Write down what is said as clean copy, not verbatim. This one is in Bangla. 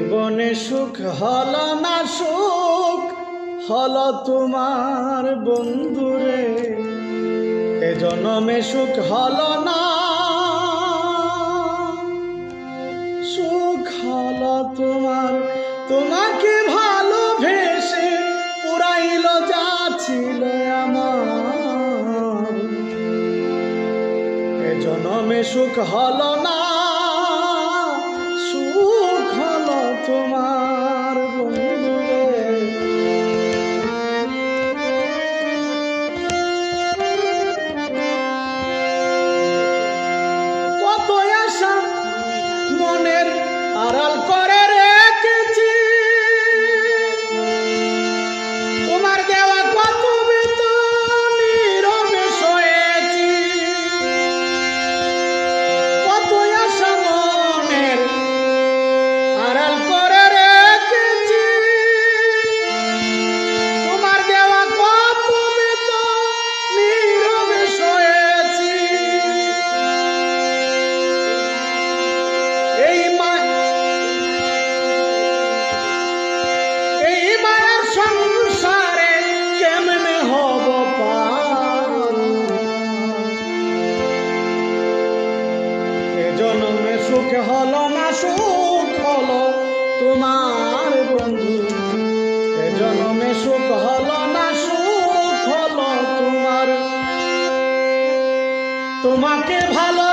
জীবনে সুখ হলো না, সুখ হলো তোমার বন্ধুরে। এ জনমে সুখ হলো না, সুখ হলো তোমার। তোমাকে ভালোবেসে পুরাইল যা ছিল আমার। এ জনমে সুখ হলো না, সুখ হলো তোমার বন্ধুরে। কত আশা মনের আড়াল করে রেখেছি, তোমার দেওয়া কত বেতন নীরবে সয়েছি। কত আশা মনের আড়াল করে রেখেছি, তোমার দেওয়া কত বেতন নীরবে সয়েছি। এই মায়ের সংসারে কেমনে হব পার? এ জন্মে সুখ হলো না, সুখ হলো তোমার বন্ধু। এ জন্মে সুখ হলো না, সুখ হলো তোমার। তোমাকে ভালো